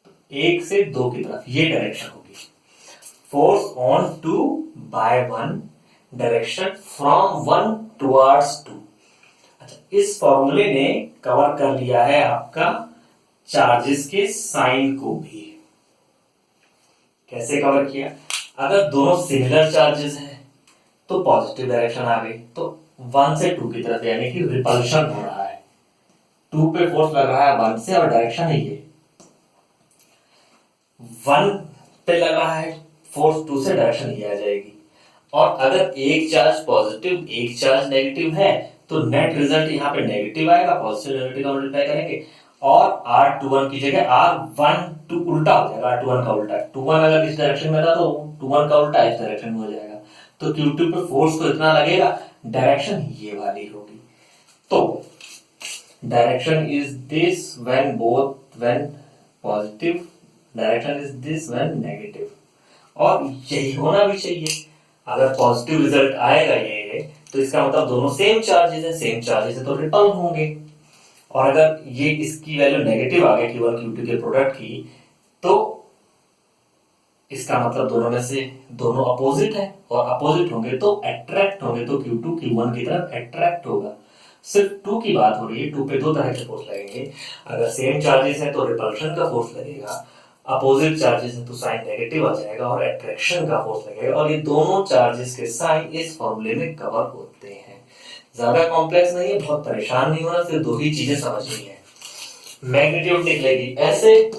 Speaker 1: तो एक से दो की तरफ ये डायरेक्शन होगी, force on two by one, direction from one towards two. अच्छा, इस फॉर्मूले ने कवर कर लिया है आपका चार्जेस के साइन को भी। कैसे कवर किया, अगर दोनों सिमिलर चार्जेस हैं तो पॉजिटिव डायरेक्शन आ गई, तो वन से टू की तरफ, यानी कि रिपल्शन हो रहा है, टू पे फोर्स लग रहा है वन से और डायरेक्शन है ये, वन पे लग रहा है फोर्स, टू से डायरेक्शन ये आ जाएगी। और अगर एक चार्ज पॉजिटिव एक चार्ज नेगेटिव है तो नेट रिजल्ट यहाँ पे नेगेटिव आएगा, पॉजिटिव नेगेटिव का मल्टीप्लाई करेंगे और R21 की जगह R12 उल्टा हो जाएगा, R21 का उल्टा, 21 अगर इस डायरेक्शन में था तो 21 का उल्टा इस डायरेक्शन में हो जाएगा, तो Q2 पे फोर्स तो इतना लगेगा, डायरेक्शन ये वाली होगी। तो direction is this when both when positive, direction is this when negative, और यही होना भी चाहिए। अगर पॉजिटिव रिजल्ट आएगा ये तो इसका मतलब दोनों सेम चार्जेस है, सेम चार्जेस है तो रिपल होंगे, और अगर ये इसकी वैल्यू नेगेटिव आ गई Q1 Q2 के प्रोडक्ट की, तो इसका मतलब दोनों में से दोनों अपोजिट है, और अपोजिट होंगे तो अट्रैक्ट होंगे, तो Q2 Q1 की तरफ अट्रैक्ट होगा। सिर्फ टू की बात हो रही है, टू पे दो तरह के फोर्स लगेंगे, अगर सेम चार्जेस है तो रिपल्शन का फोर्स लगेगा, अपोजिट चार्जेस है तो साइन नेगेटिव आ जाएगा और अट्रैक्शन का फोर्स लगेगा, और ये दोनों चार्जेस के साइन इस फॉर्मूले में कवर होते हैं। ज्यादा कॉम्प्लेक्स नहीं है, बहुत परेशान नहीं होना, सिर्फ दो ही चीजें समझनी है, मैग्नीट्यूड निकलेगी ऐसे,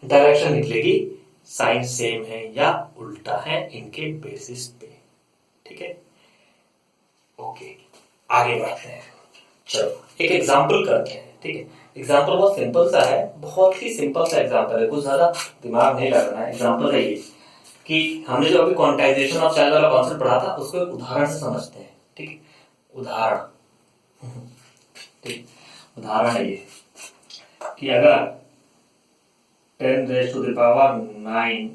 Speaker 1: डायरेक्शन निकलेगी साइन सेम है या उल्टा है इनके बेसिस पे। ठीक है, ओके, आगे बढ़ते हैं। चलो एक एग्जांपल करते हैं। ठीक है, एग्जांपल बहुत सिंपल सा है, बहुत ही सिंपल सा एग्जांपल है, कुछ ज्यादा दिमाग नहीं लगाना है। एग्जांपल है ये कि हमने जो अभी क्वांटाइजेशन ऑफ चार्ज वाला कॉन्सेप्ट पढ़ा था, उसको एक उदाहरण से समझते हैं। ठीक है, उदाहरण, ठीक, उदाहरण है ये कि अगर 10⁹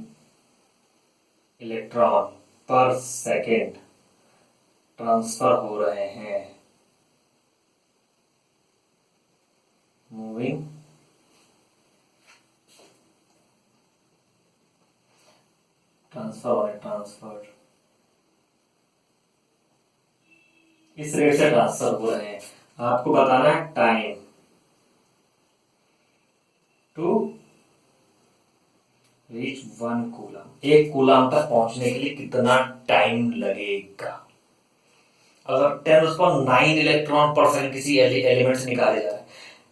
Speaker 1: इलेक्ट्रॉन पर सेकेंड ट्रांसफर हो रहे हैं, मूविंग ट्रांसफर इस रेट से ट्रांसफर हो रहे हैं, आपको बताना है टाइम टू रीच 1 कूलम, एक कूलम तक पहुंचने के लिए कितना टाइम लगेगा। अगर 10⁹ इलेक्ट्रॉन पर सेकंड किसी एलिमेंट से निकाले जा रहे हैं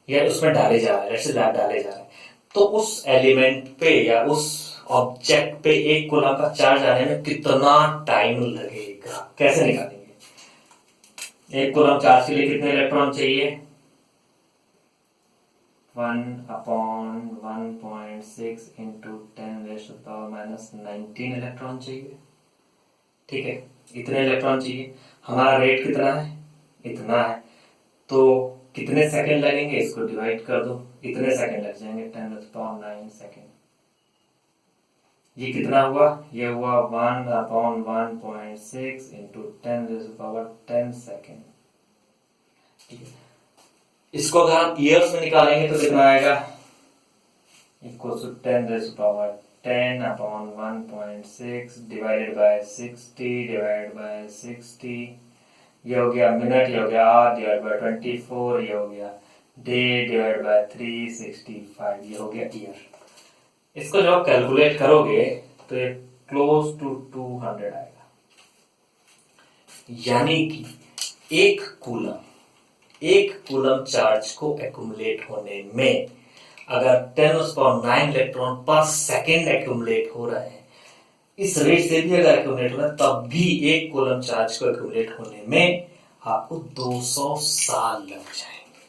Speaker 1: या उसमें डाले जा रहे हैं, डाले जा रहे हैं, तो उस एलिमेंट पे या उस ऑब्जेक्ट पे एक कूलम का चार्ज आने में कितना टाइम लगेगा, कैसे निकालेंगे। एक कूलम चार्ज के लिए कितने इलेक्ट्रॉन चाहिए, 1/1.6 इंटू 10⁻⁻19 इलेक्ट्रॉन चाहिए। ठीक है, इतने इलेक्ट्रॉन चाहिए, हमारा रेट कितना है, इतना है, तो कितने सेकंड लगेंगे, इसको डिवाइड कर दो, इतने सेकंड लग जाएंगे, 10⁹ सेकंड। ये कितना हुआ, ये हुआ 1/1.6 इंटू 10⁻10 सेकेंड। ठीक है, इसको अगर हम ईयर्स में निकालेंगे तो कितना आएगा, इक्वल टू 10⁻10/1.6 डिवाइडेड बाय 60 ये हो गया मिनट, ये हो गया आवर डिवाइड बाय 24, ये हो गया डे डिवाइड बाय 365, ये हो गया ईयर। इसको जब कैलकुलेट करोगे तो ये क्लोज टू 200 आएगा। यानी कि एक कूलम चार्ज को एक्यूमुलेट होने में अगर 10⁹ इलेक्ट्रॉन पर सेकेंड एक्यूमुलेट हो रहा है, इस रेट से भी अगर एक्यूमुलेट हो रहा है, तब भी एक कूलम चार्ज को एक्यूमुलेट होने में आपको 200 साल लग जाएंगे।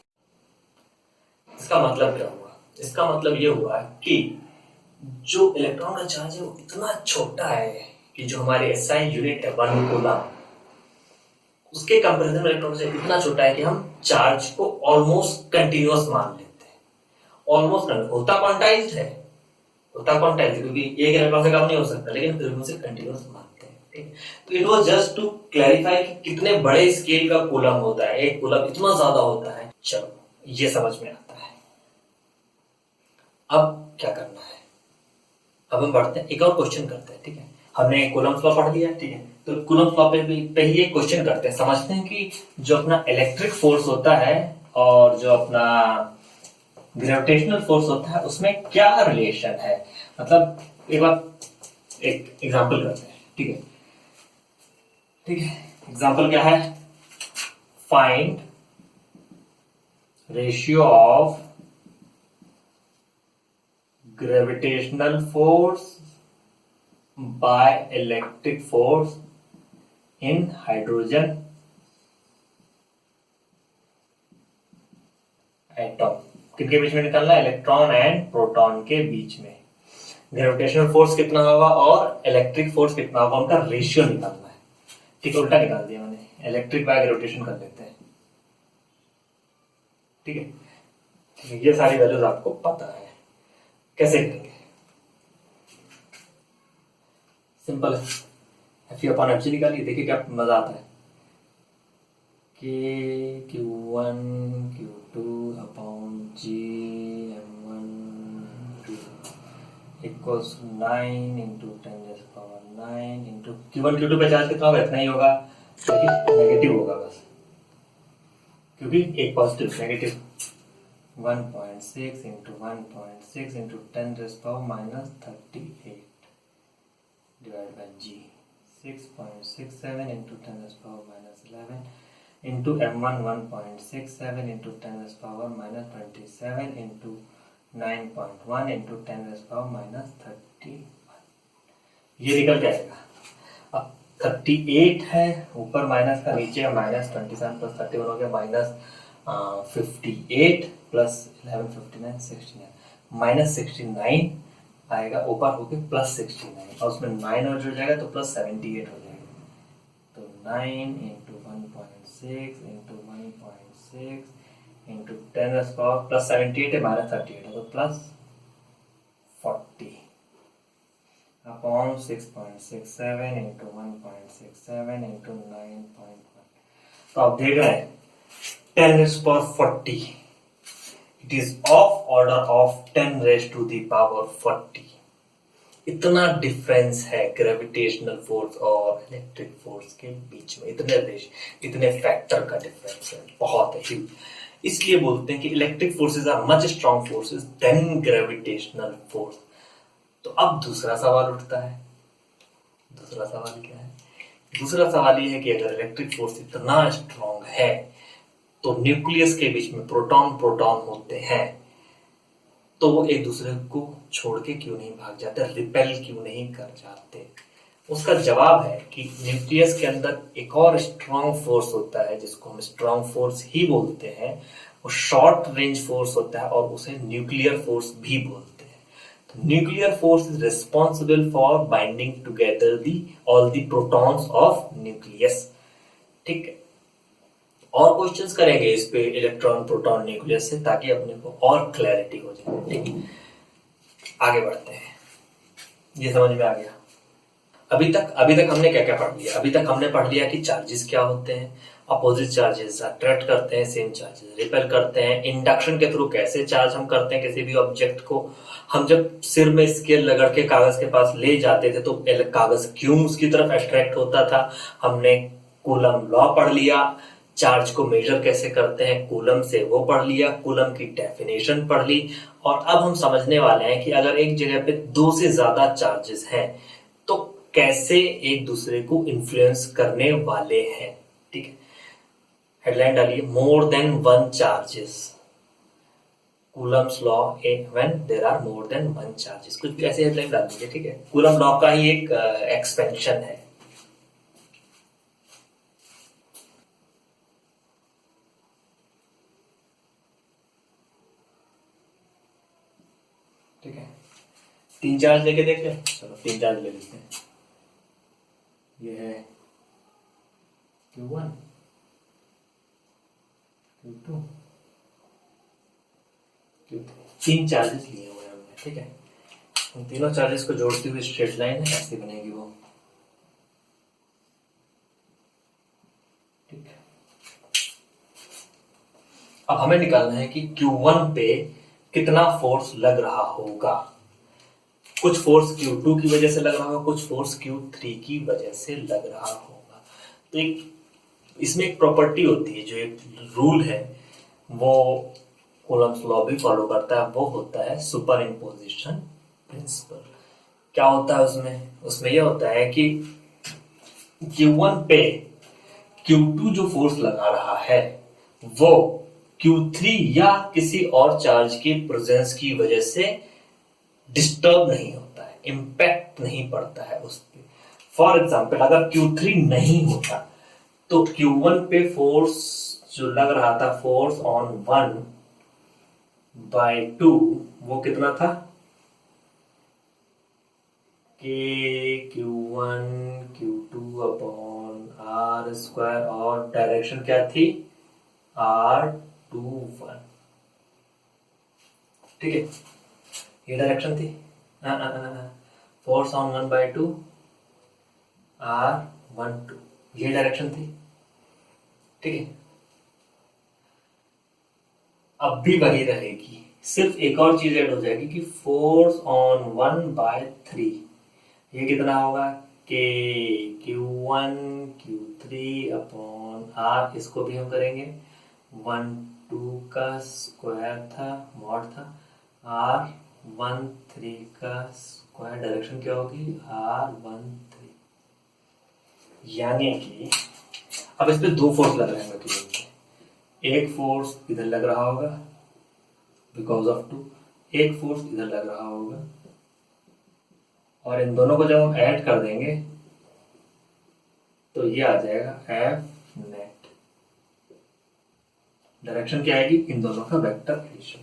Speaker 1: इसका मतलब क्या हुआ, इसका मतलब ये हुआ कि जो इलेक्ट्रॉन का चार्ज है वो इतना छोटा है कि जो हमारे एसआई यूनिट है 1 कूलम, उसके कंपैरिजन में इलेक्ट्रॉन से इतना छोटा है कि हम चार्ज को ऑलमोस्ट कंटिन्यूअस मान लेते हैं। ऑलमोस्ट होता क्वांटाइज्ड है, क्योंकि एक इलेक्ट्रॉन से कम नहीं हो सकता, लेकिन फिर भी उसे कंटिन्यूअस मानते हैं। ठीक, तो it was just to clarify कि कितने बड़े स्केल का कूलम होता है, एक कूलम इतना ज्यादा होता है। चलो ये समझ में आता है। अब क्या करना है, अब हम बढ़ते हैं, एक और क्वेश्चन करते हैं। ठीक है, हमने कूलम्स लॉ पढ़ लिया। ठीक है, तो कूलम्स लॉ पे ही एक क्वेश्चन करते हैं, समझते हैं कि जो अपना इलेक्ट्रिक फोर्स होता है और जो अपना ग्रेविटेशनल फोर्स होता है उसमें क्या रिलेशन है। मतलब एक एग्जांपल करते हैं। ठीक है, एग्जांपल क्या है, find ratio of gravitational force by electric force in hydrogen atom. किनके बीच में निकालना है, इलेक्ट्रॉन एंड प्रोटॉन के बीच में ग्रेविटेशनल फोर्स कितना होगा और इलेक्ट्रिक फोर्स कितना होगा, उनका रेशियो निकालना है। ठीक है, उल्टा निकाल दिया मैंने, इलेक्ट्रिक बाय ग्रेविटेशन कर लेते हैं। ठीक है, ये सारी वैल्यूज आपको पता है, कैसे करेंगे, सिंपल है। F/G निकालिए, देखिए क्या मजा आता है। Q1 Q2 upon G M1 equals 9 into 10⁹9 into Q1 Q2 पे चार्ज कितना होगा, इतना ही होगा, नेगेटिव होगा बस, क्योंकि एक positive negative 1.6 into 1.6 into 10⁻38 divided by G 6.67 into 10⁻11 into M1 1.67 into 10⁻27 into 9.1 into 10⁻31। ये निकल के आएगा। अब 38 है ऊपर माइनस का, नीचे -27 प्लस 31 हो गया -58 प्लस 11 59 69 -69 आएगा ऊपर होके +69 और उसमें 9 और जुड़ जाएगा तो +78 हो जाएगा। तो 9 इंटू 1.6 इंटू 1.6 इंटू 10 +78 है -38 है तो +40 अपॉन 6.67 इंटू 1.67 इंटू 9.1। तो आप देख रहे हैं 10⁻40 it is of order of 10⁻40। इतना डिफरेंस है ग्रेविटेशनल फोर्स और इलेक्ट्रिक फोर्स के बीच में, इतने फैक्टर का डिफरेंस है, बहुत है। इसलिए बोलते हैं कि electric forces are much strong forces than gravitational force. तो अब दूसरा सवाल उठता है, दूसरा सवाल क्या है, दूसरा सवाल ये है कि अगर इलेक्ट्रिक फोर्स इतना स्ट्रॉन्ग है तो न्यूक्लियस के बीच में प्रोटॉन होते हैं, तो वो एक दूसरे को छोड़ के क्यों नहीं भाग जाते, रिपेल क्यों नहीं कर जाते। उसका जवाब है कि न्यूक्लियस के अंदर एक और स्ट्रॉन्ग फोर्स होता है जिसको हम स्ट्रॉन्ग फोर्स ही बोलते हैं, वो शॉर्ट रेंज फोर्स होता है और उसे न्यूक्लियर फोर्स भी बोलते हैं। तो nuclear force is responsible for binding together all the protons of nucleus. ठीक है, और क्वेश्चंस करेंगे इस पे इलेक्ट्रॉन प्रोटॉन न्यूक्लियस से, ताकि अपने को और क्लैरिटी हो जाए। ठीक है, आगे बढ़ते हैं। ये समझ में आ गया? अभी तक हमने क्या क्या पढ़ लिया? अभी तक हमने पढ़ लिया कि चार्जेस क्या होते हैं, अपोजिट चार्जेस अट्रैक्ट करते हैं, सेम चार्जेस रिपेल करते हैं, इंडक्शन के थ्रू कैसे चार्ज हम करते हैं किसी भी ऑब्जेक्ट को। हम जब सिर में स्केल रगड़ के कागज के पास ले जाते थे तो कागज क्यों उसकी तरफ अट्रैक्ट होता था। हमने कूलम लॉ पढ़ लिया, चार्ज को मेजर कैसे करते हैं कूलम से वो पढ़ लिया, कूलम की डेफिनेशन पढ़ ली। और अब हम समझने वाले हैं कि अगर एक जगह पे दो से ज्यादा चार्जेस हैं तो कैसे एक दूसरे को इन्फ्लुएंस करने वाले हैं। ठीक है, हेडलाइन डालिए, more than one charges, Coulomb's law when there are more than one charges, कुछ भी ऐसे हेडलाइन डाल दीजिए। ठीक है, कूलम लॉ का ही एक एक्सपेंशन है। ठीक है, तीन चार्ज लेके देखते हैं। चलो तीन चार्ज ले लेते हैं। ये है Q1, Q2, Q3, तीन चार्जेस लिए हुए हैं हमने। ठीक है, उन तीनों चार्जेस को जोड़ती हुई स्ट्रेट लाइन है, ऐसी बनेगी वो। ठीक है, अब हमें निकालना है कि Q1 पे कितना फोर्स लग रहा होगा। कुछ फोर्स Q2 की वजह से लग रहा होगा, कुछ फोर्स Q3 की वजह से लग रहा होगा। तो एक इसमें एक प्रॉपर्टी होती है, जो एक रूल है वो कूलम्स लॉ भी फॉलो करता है, वो होता है सुपर इम्पोजिशन प्रिंसिपल। क्या होता है उसमें यह होता है कि Q1 पे Q2 जो फोर्स लगा रहा है वो Q3 या किसी और चार्ज की प्रेजेंस की वजह से डिस्टर्ब नहीं होता है, इंपैक्ट नहीं पड़ता है उस पे। फॉर एग्जाम्पल, अगर Q3 नहीं होता तो Q1 पे फोर्स जो लग रहा था, फोर्स ऑन 1/2, वो कितना था कि Q1 Q2 upon R square, और डायरेक्शन क्या थी R21। ठीक है, ये डायरेक्शन थी। फोर्स ऑन 1/2 R12, ये डायरेक्शन थी। ठीक है, अब भी वही रहेगी, सिर्फ एक और चीज ऐड हो जाएगी कि फोर्स ऑन 1/3, ये कितना होगा कि Q1 Q3 अपॉन R, इसको भी हम करेंगे 1/2 का स्क्वायर था, मॉड था, R13 का स्क्वायर, डायरेक्शन क्या होगी R13। यानी कि अब इस पे दो फोर्स लग रहे हैं, एक फोर्स इधर लग रहा होगा बिकॉज ऑफ 2, एक फोर्स इधर लग रहा होगा, और इन दोनों को जब हम ऐड कर देंगे तो ये आ जाएगा F नेट। डायरेक्शन क्या आएगी, इन दोनों का वेक्टर एडिशन।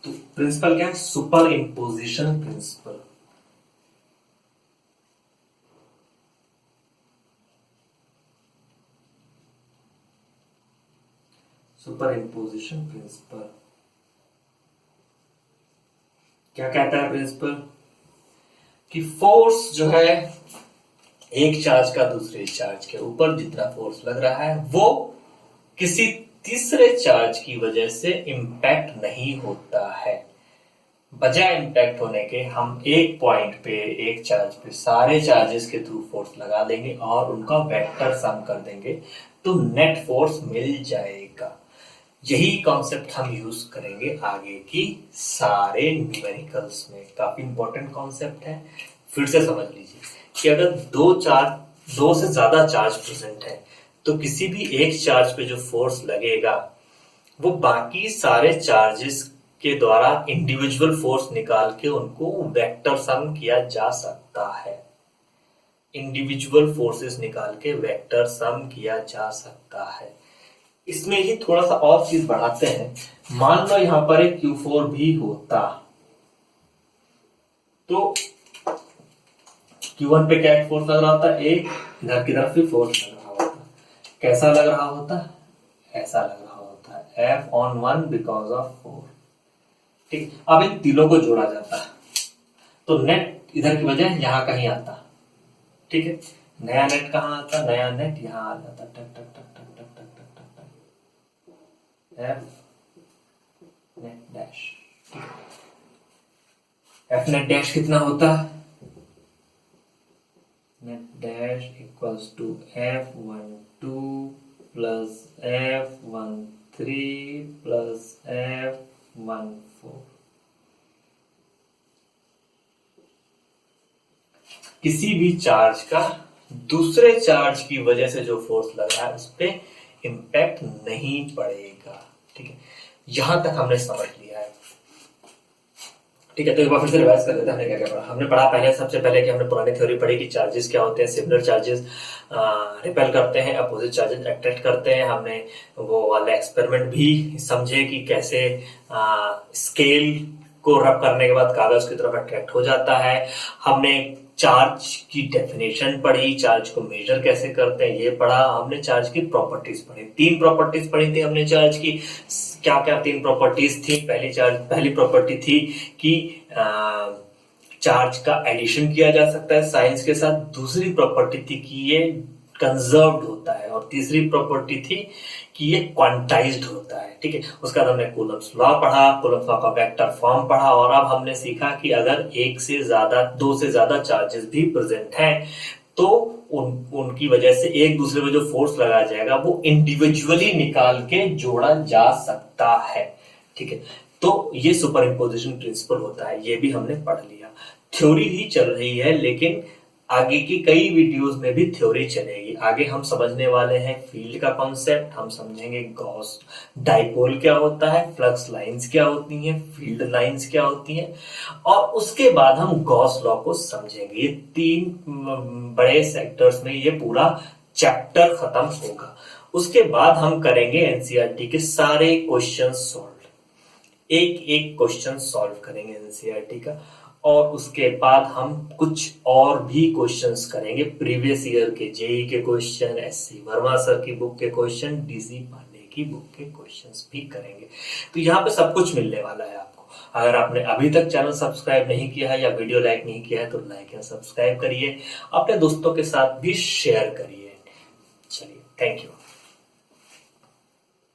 Speaker 1: तो प्रिंसिपल क्या है, super imposition principle. Super imposition principle क्या कहता है प्रिंसिपल, कि फोर्स जो है एक चार्ज का दूसरे चार्ज के ऊपर जितना फोर्स लग रहा है वो किसी तीसरे चार्ज की वजह से इंपैक्ट नहीं होता है। बजाय इंपैक्ट होने के हम एक पॉइंट पे, एक चार्ज पे सारे चार्जेस के थ्रू फोर्स लगा देंगे और उनका वेक्टर सम कर देंगे तो नेट फोर्स मिल जाएगा। यही कॉन्सेप्ट हम यूज करेंगे आगे की सारे न्यूमेरिकल्स में। काफी इंपॉर्टेंट कॉन्सेप्ट है, फिर से समझ लीजिए कि अगर दो से ज्यादा चार्ज प्रेजेंट है तो किसी भी एक चार्ज पे जो फोर्स लगेगा वो बाकी सारे चार्जेस के द्वारा इंडिविजुअल फोर्स निकाल के उनको वेक्टर सम किया जा सकता है। इंडिविजुअल फोर्सेस निकाल के वेक्टर सम किया जा सकता है। इसमें ही थोड़ा सा और चीज बढ़ाते हैं, मान लो यहां पर एक Q4 भी होता तो Q1 पे क्या फोर्स लग रहा होता, एक इधर की तरफ भी फोर्स लग रहा होता। कैसा लग रहा होता, ऐसा लग रहा होता है, F on 1 बिकॉज ऑफ 4। ठीक, अब इन तीनों को जोड़ा जाता है तो नेट इधर की वजह यहां कहीं आता। ठीक है, नया नेट कहां आता, नया नेट यहां आ जाता, टक टक टक टक टक टक टक टक टक, F net dash. F net dash कितना होता, net dash equals to F12 plus F13 plus F14। किसी भी चार्ज का दूसरे चार्ज की वजह से जो फोर्स लग रहा है उस पर इंपैक्ट नहीं पड़ेगा। ठीक है, यहां तक हमने समझ लिया है। ठीक है, तो एक बार फिर से रिवाइज कर लेते हैं हमने क्या क्या पढ़ा। हमने पढ़ा पहले, सबसे पहले कि हमने पुरानी थ्योरी पढ़ी कि चार्जेस क्या होते हैं। सिमिलर चार्जेस रिपेल करते हैं, अपोजिट चार्जेस अट्रैक्ट करते हैं। हमने वो वाला एक्सपेरिमेंट भी समझे कि कैसे स्केल को रब करने के बाद कागज की तरफ अट्रैक्ट हो जाता है। हमने चार्ज की डेफिनेशन पढ़ी, चार्ज को मेजर कैसे करते हैं ये पढ़ा। हमने चार्ज की प्रॉपर्टीज पढ़ी, 3 प्रॉपर्टीज पढ़ी थी हमने चार्ज की। क्या क्या 3 प्रॉपर्टीज थी? पहली प्रॉपर्टी थी कि चार्ज का एडिशन किया जा सकता है साइंस के साथ। दूसरी प्रॉपर्टी थी कि ये कंजर्व्ड होता है, और तीसरी प्रॉपर्टी थी कि ये क्वांटाइज्ड होता है। ठीक है, उसका हमने कूलम्ब्स लॉ पढ़ा, कूलम्ब्स लॉ का वेक्टर फॉर्म पढ़ा, और अब हमने सीखा कि अगर दो से ज्यादा चार्जेस भी प्रेजेंट हैं तो उनकी वजह से एक दूसरे पे जो फोर्स लगाया जाएगा वो इंडिविजुअली निकाल के जोड़ा जा सकता है। ठीक है, तो ये सुपर इम्पोजिशन प्रिंसिपल होता है, ये भी हमने पढ़ लिया। थ्योरी ही चल रही है, लेकिन आगे की कई वीडियोस में भी थ्योरी चलेगी। आगे हम समझने वाले हैं फील्ड का कॉन्सेप्ट, हम समझेंगे गॉस डाइपोल क्या होता है, फ्लक्स लाइंस क्या होती हैं, फील्ड लाइंस क्या होती हैं, और उसके बाद हम गॉस लॉ को समझेंगे। ये 3 बड़े सेक्टर्स में ये पूरा चैप्टर खत्म होगा। उसके बाद हम करेंगे एनसीईआरटी के सारे क्वेश्चन सॉल्व, एक एक क्वेश्चन सॉल्व करेंगे एनसीईआरटी का, और उसके बाद हम कुछ और भी क्वेश्चंस करेंगे प्रीवियस ईयर के, जेई के क्वेश्चन, एससी वर्मा सर की बुक के क्वेश्चन, डीसी पांडे की बुक के क्वेश्चंस भी करेंगे। तो यहाँ पे सब कुछ मिलने वाला है आपको। अगर आपने अभी तक चैनल सब्सक्राइब नहीं किया है या वीडियो लाइक नहीं किया है तो लाइक या सब्सक्राइब करिए, अपने दोस्तों के साथ भी शेयर करिए। चलिए, थैंक यू।